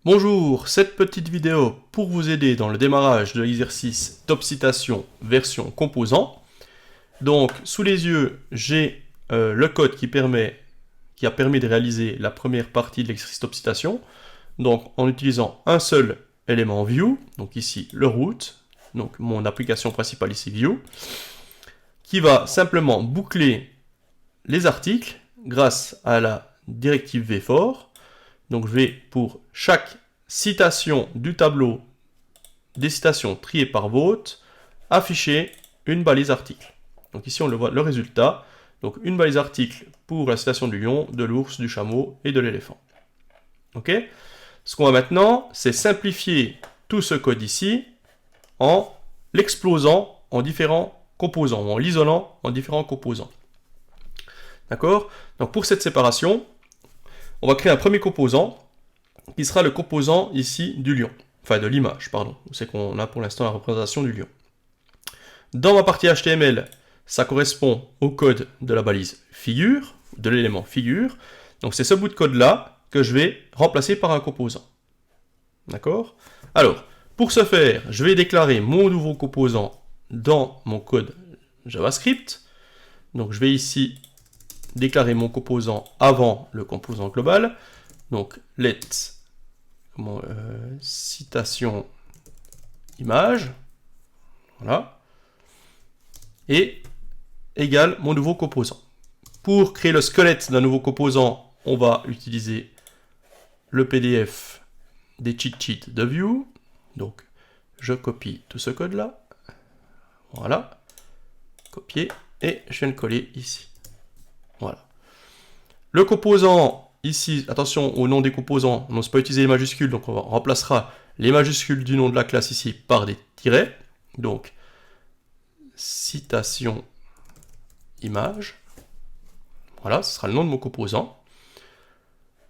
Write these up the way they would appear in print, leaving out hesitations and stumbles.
Bonjour, cette petite vidéo pour vous aider dans le démarrage de l'exercice Top Citation version composant. Donc, sous les yeux, j'ai le code qui a permis de réaliser la première partie de l'exercice Top Citation. Donc, en utilisant un seul élément View, donc ici le root, donc mon application principale ici View, qui va simplement boucler les articles grâce à la directive vFor. Donc je vais, pour chaque citation du tableau des citations triées par vote, afficher une balise article. Donc ici on le voit, le résultat. Donc une balise article pour la citation du lion, de l'ours, du chameau et de l'éléphant. Ok. Ce qu'on va maintenant, c'est simplifier tout ce code ici en l'explosant en différents composants, ou en l'isolant en différents composants. D'accord. Donc pour cette séparation, on va créer un premier composant qui sera le composant ici du lion, enfin de l'image, pardon. C'est qu'on a pour l'instant la représentation du lion. Dans ma partie HTML, ça correspond au code de la balise figure, de l'élément figure. Donc c'est ce bout de code là que je vais remplacer par un composant. D'accord? Alors, pour ce faire, je vais déclarer mon nouveau composant dans mon code JavaScript. Donc je vais ici déclarer mon composant avant le composant global. Donc let citation image, voilà, et égale mon nouveau composant. Pour créer le squelette d'un nouveau composant, on va utiliser le PDF des cheat sheets de View. Donc je copie tout ce code là, voilà, copier, et je viens de coller ici. Voilà. Le composant, ici, attention au nom des composants, on n'ose pas utiliser les majuscules, donc on remplacera les majuscules du nom de la classe ici par des tirets. Donc, citation image. Voilà, ce sera le nom de mon composant.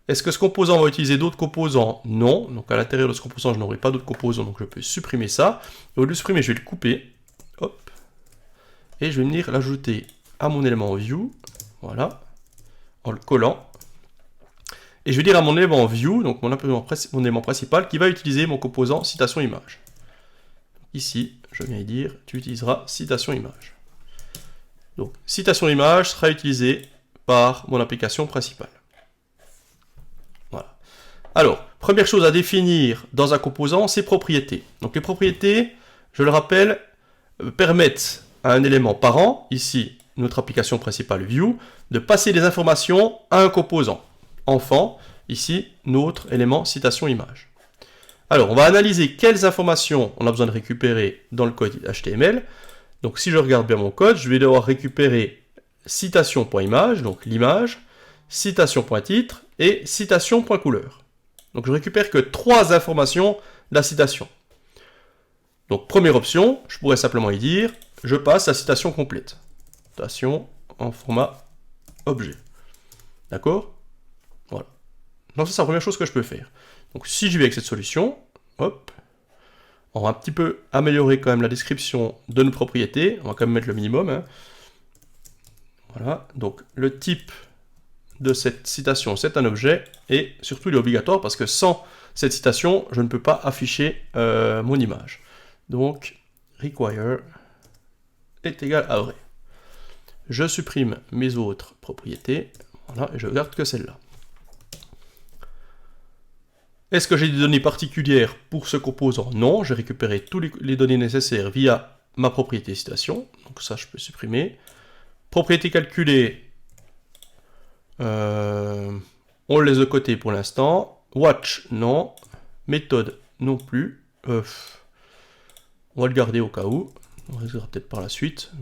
Est-ce que ce composant va utiliser d'autres composants? Non. Donc à l'intérieur de ce composant, je n'aurai pas d'autres composants, donc je peux supprimer ça. Et au lieu de supprimer, je vais le couper. Hop. Et je vais venir l'ajouter à mon élément view. Voilà. En le collant. Et je vais dire à mon élément view, donc mon élément principal, qui va utiliser mon composant citation image. Ici, je viens dire, tu utiliseras citation image. Donc, citation image sera utilisée par mon application principale. Voilà. Alors, première chose à définir dans un composant, c'est propriétés. Donc les propriétés, je le rappelle, permettent à un élément parent, ici notre application principale view, de passer des informations à un composant. Enfant, ici notre élément citation image. Alors, on va analyser quelles informations on a besoin de récupérer dans le code HTML. Donc si je regarde bien mon code, je vais devoir récupérer citation.image, donc l'image, citation.titre et citation.couleur. Donc je récupère que 3 informations de la citation. Donc première option, je pourrais simplement y dire, je passe à citation complète. Citation en format objet. D'accord? Voilà. Donc ça c'est la première chose que je peux faire. Donc si je vais avec cette solution, hop, on va un petit peu améliorer quand même la description de nos propriétés. On va quand même mettre le minimum. Hein. Voilà, donc le type de cette citation, c'est un objet, et surtout il est obligatoire parce que sans cette citation, je ne peux pas afficher mon image. Donc, require est égal à vrai. Je supprime mes autres propriétés, voilà, et je garde que celle-là. Est-ce que j'ai des données particulières pour ce composant? Non, j'ai récupéré toutes les données nécessaires via ma propriété citation, donc ça je peux supprimer. Propriété calculée, on le laisse de côté pour l'instant. Watch, non. Méthode, non plus. On va le garder au cas où. On résoudra peut-être par la suite.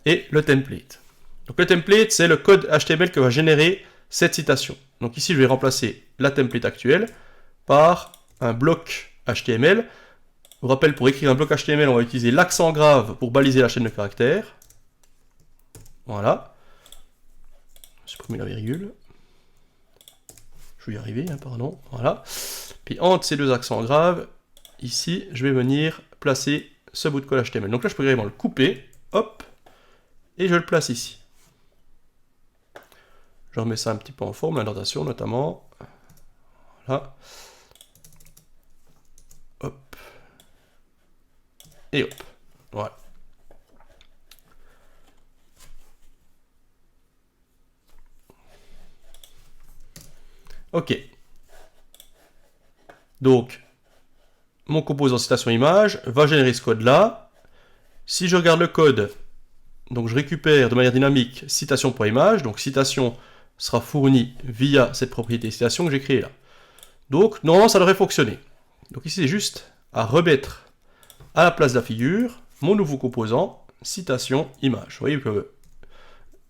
Et le template. Donc le template, c'est le code HTML que va générer cette citation. Donc ici, je vais remplacer la template actuelle par un bloc HTML. Je vous rappelle, pour écrire un bloc HTML, on va utiliser l'accent grave pour baliser la chaîne de caractères. Voilà. Supprimer la virgule. Je vais y arriver, hein, pardon. Voilà. Puis entre ces deux accents graves, ici, je vais venir placer ce bout de code HTML. Donc là, je peux vraiment le couper. Hop. Et je le place ici. Je remets ça un petit peu en forme, la notation notamment. Voilà. Hop. Et hop. Voilà. Ok. Donc, mon composant citation image va générer ce code-là. Si je regarde le code, donc je récupère de manière dynamique citation.image, donc citation sera fournie via cette propriété citation que j'ai créée là. Donc, normalement, ça devrait fonctionner. Donc ici, c'est juste à remettre à la place de la figure mon nouveau composant citation image. Vous voyez que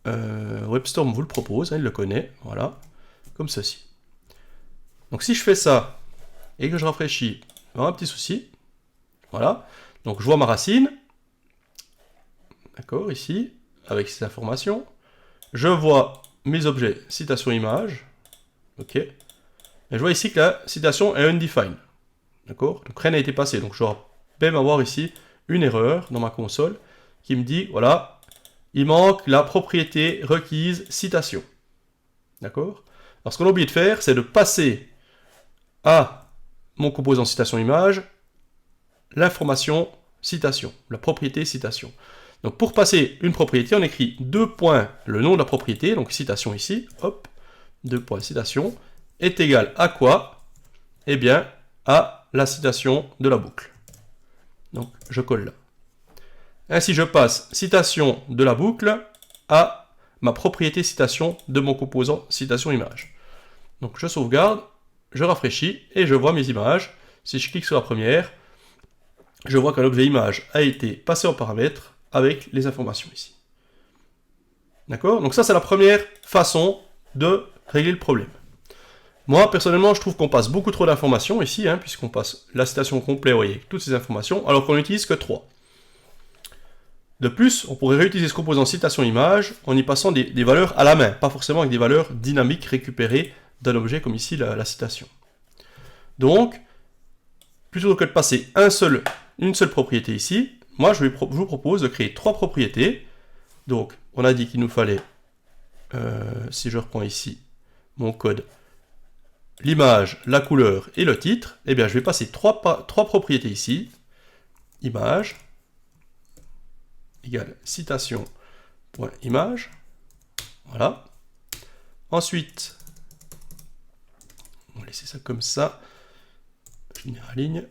WebStorm vous le propose, hein, il le connaît, voilà, comme ceci. Donc si je fais ça et que je rafraîchis, un petit souci, voilà, donc je vois ma racine, d'accord, ici, avec ces informations, je vois mes objets citation image, ok, et je vois ici que la citation est undefined, d'accord, donc rien n'a été passé, donc je dois même avoir ici une erreur dans ma console qui me dit, voilà, il manque la propriété requise citation, d'accord. Alors ce qu'on a oublié de faire, c'est de passer à mon composant citation image l'information citation, la propriété citation. Donc pour passer une propriété, on écrit deux points le nom de la propriété, donc citation ici, hop, deux points citation, est égal à quoi? Eh bien, à la citation de la boucle. Donc je colle là. Ainsi je passe citation de la boucle à ma propriété citation de mon composant citation image. Donc je sauvegarde, je rafraîchis et je vois mes images. Si je clique sur la première, je vois qu'un objet image a été passé en paramètre avec les informations ici. D'accord? Donc ça, c'est la première façon de régler le problème. Moi, personnellement, je trouve qu'on passe beaucoup trop d'informations ici, hein, puisqu'on passe la citation complète, vous voyez, avec toutes ces informations, alors qu'on n'utilise que 3. De plus, on pourrait réutiliser ce composant citation image en y passant des valeurs à la main, pas forcément avec des valeurs dynamiques récupérées d'un objet comme ici la citation. Donc, plutôt que de passer une seule propriété ici, moi je vous propose de créer 3 propriétés. Donc, on a dit qu'il nous fallait, si je reprends ici mon code, l'image, la couleur et le titre, eh bien je vais passer 3 propriétés ici. Image égale citation.image. Voilà. Ensuite, on va laisser ça comme ça. Je ligne.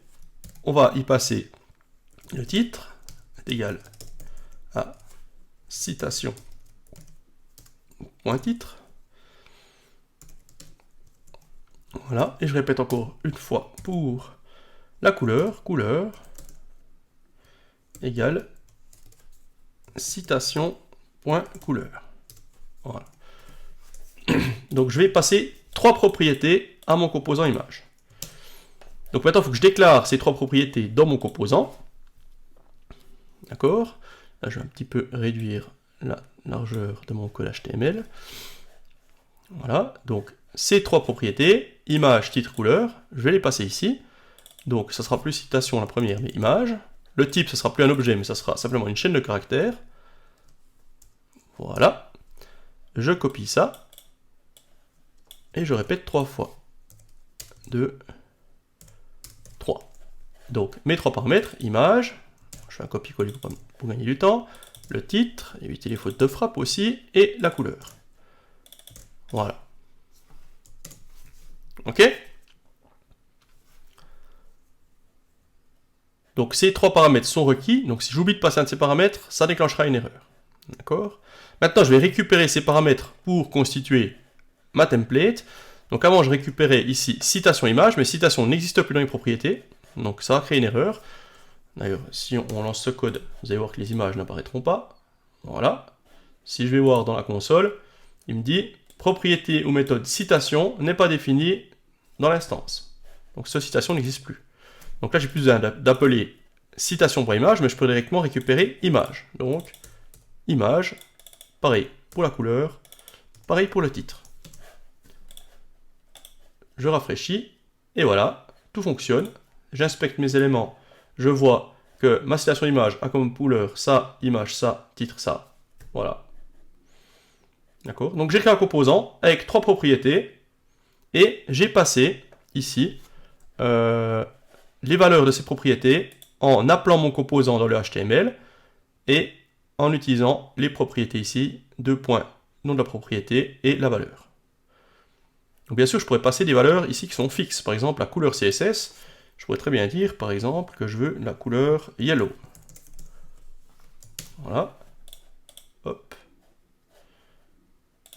On va y passer le titre est égal à citation.titre. Voilà, et je répète encore une fois pour la couleur égale citation.couleur. Voilà. Donc je vais passer 3 propriétés à mon composant image. Donc maintenant, il faut que je déclare ces 3 propriétés dans mon composant. D'accord? Là, je vais un petit peu réduire la largeur de mon code HTML. Voilà, donc ces 3 propriétés, image, titre, couleur, je vais les passer ici. Donc ça sera plus citation la première, mais image. Le type, ce sera plus un objet, mais ça sera simplement une chaîne de caractères. Voilà. Je copie ça. Et je répète 3 fois. 2, 3. Donc mes 3 paramètres, image, je fais un copier-coller pour gagner du temps, le titre, éviter les fautes de frappe aussi, et la couleur. Voilà. Ok? Donc ces 3 paramètres sont requis, donc si j'oublie de passer un de ces paramètres, ça déclenchera une erreur. D'accord? Maintenant, je vais récupérer ces paramètres pour constituer ma template. Donc avant, je récupérais ici citation image, mais citation n'existe plus dans les propriétés, donc ça va créer une erreur. D'ailleurs, si on lance ce code, vous allez voir que les images n'apparaîtront pas. Voilà. Si je vais voir dans la console, il me dit propriété ou méthode citation n'est pas définie dans l'instance. Donc cette citation n'existe plus. Donc là, j'ai plus besoin d'appeler citation.image, mais je peux directement récupérer image. Donc image, pareil pour la couleur, pareil pour le titre. Je rafraîchis, et voilà, tout fonctionne. J'inspecte mes éléments, je vois que ma citation image a comme couleur ça, image ça, titre ça. Voilà. D'accord? Donc j'ai créé un composant avec 3 propriétés, et j'ai passé ici les valeurs de ces propriétés en appelant mon composant dans le HTML et en utilisant les propriétés ici, deux points, nom de la propriété et la valeur. Donc bien sûr, je pourrais passer des valeurs ici qui sont fixes. Par exemple, la couleur CSS, je pourrais très bien dire, par exemple, que je veux la couleur yellow. Voilà. Hop.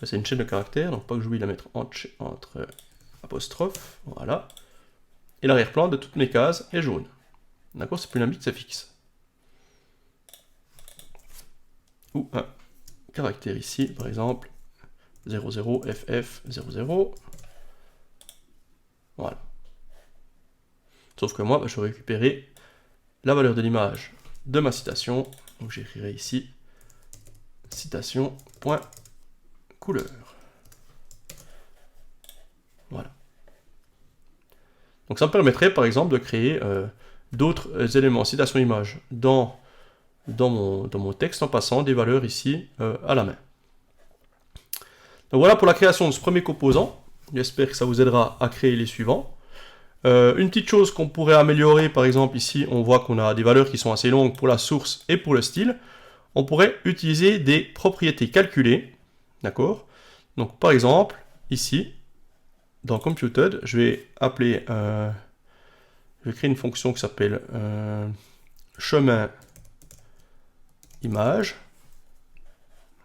C'est une chaîne de caractères, donc pas que j'oublie de la mettre entre apostrophes. Voilà. Et l'arrière-plan de toutes mes cases est jaune. D'accord, c'est plus dynamique, c'est fixe. Ou un caractère ici, par exemple, 00FF00. Voilà. Sauf que moi, je vais récupérer la valeur de l'image de ma citation. Donc j'écrirai ici citation.couleur. Voilà. Donc ça me permettrait par exemple de créer d'autres éléments citation image dans mon texte en passant des valeurs ici à la main. Donc voilà pour la création de ce premier composant. J'espère que ça vous aidera à créer les suivants. Une petite chose qu'on pourrait améliorer, par exemple ici, on voit qu'on a des valeurs qui sont assez longues pour la source et pour le style. On pourrait utiliser des propriétés calculées, d'accord? Donc par exemple, ici, dans Computed, je vais appeler, je vais créer une fonction qui s'appelle chemin image,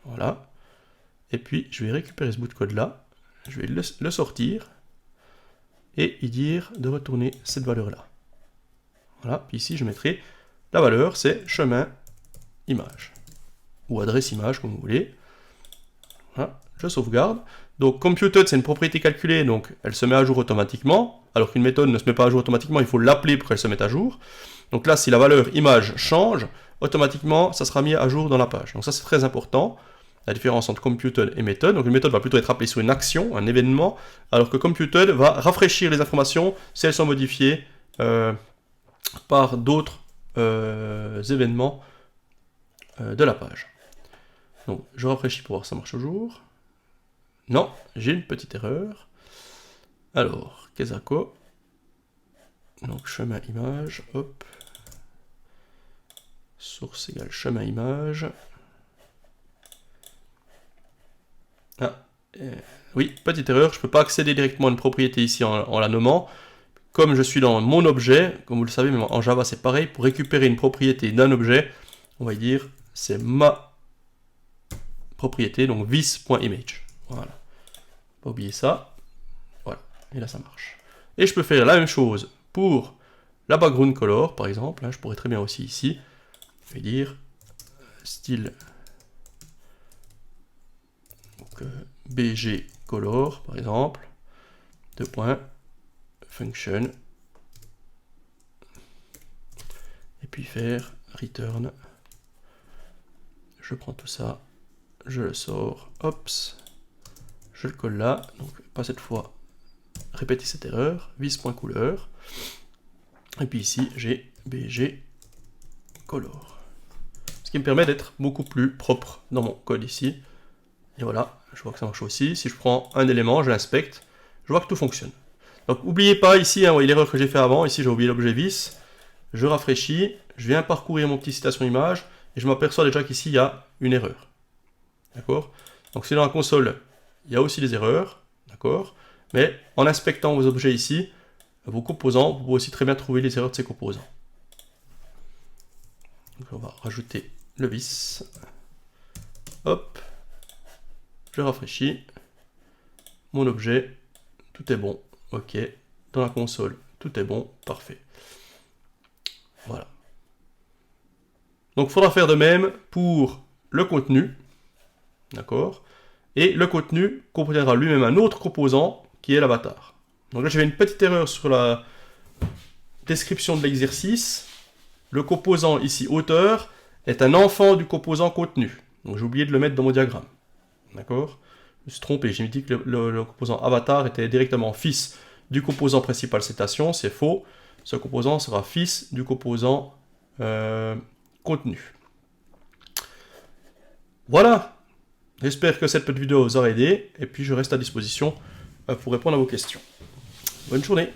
voilà. Et puis je vais récupérer ce bout de code là, je vais le sortir et y dire de retourner cette valeur là. Voilà, puis ici je mettrai la valeur, c'est chemin image ou adresse image comme vous voulez. Voilà, je sauvegarde. Donc Computed c'est une propriété calculée, donc elle se met à jour automatiquement, alors qu'une méthode ne se met pas à jour automatiquement, il faut l'appeler pour qu'elle se mette à jour. Donc là, si la valeur image change, automatiquement ça sera mis à jour dans la page. Donc ça c'est très important. La différence entre Computed et méthode. Donc une méthode va plutôt être appelée sur une action, un événement, alors que Computed va rafraîchir les informations si elles sont modifiées par d'autres événements de la page. Donc je rafraîchis pour voir si ça marche toujours. Non, j'ai une petite erreur. Alors, Kesako. Donc chemin image, hop. Source égale chemin image. Ah, oui, petite erreur, je ne peux pas accéder directement à une propriété ici en la nommant. Comme je suis dans mon objet, comme vous le savez, même en Java c'est pareil, pour récupérer une propriété d'un objet, on va dire c'est ma propriété, donc this.image. Voilà. Pas oublier ça. Voilà, et là ça marche. Et je peux faire la même chose pour la background color, par exemple. Hein, je pourrais très bien aussi ici, je vais dire style BG color par exemple, deux points, function, et puis faire return. Je prends tout ça, je le sors, hop, je le colle là, donc pas cette fois répéter cette erreur, vis.couleur, et puis ici j'ai BG color, ce qui me permet d'être beaucoup plus propre dans mon code ici. Et voilà, je vois que ça marche aussi. Si je prends un élément, je l'inspecte, je vois que tout fonctionne. Donc n'oubliez pas ici, hein, voyez l'erreur que j'ai fait avant, ici j'ai oublié l'objet vis, je rafraîchis, je viens parcourir mon petit citation image, et je m'aperçois déjà qu'ici il y a une erreur. D'accord? Donc si dans la console, il y a aussi des erreurs, d'accord? Mais en inspectant vos objets ici, vos composants, vous pouvez aussi très bien trouver les erreurs de ces composants. Donc on va rajouter le vis. Hop. Je rafraîchis. Mon objet, tout est bon. OK. Dans la console, tout est bon. Parfait. Voilà. Donc il faudra faire de même pour le contenu. D'accord? Et le contenu contiendra lui-même un autre composant qui est l'avatar. Donc là, j'avais une petite erreur sur la description de l'exercice. Le composant ici, auteur, est un enfant du composant contenu. Donc j'ai oublié de le mettre dans mon diagramme. D'accord? Je me suis trompé, j'ai dit que le composant avatar était directement fils du composant principal citation, c'est faux. Ce composant sera fils du composant contenu. Voilà, j'espère que cette petite vidéo vous aura aidé, et puis je reste à disposition pour répondre à vos questions. Bonne journée.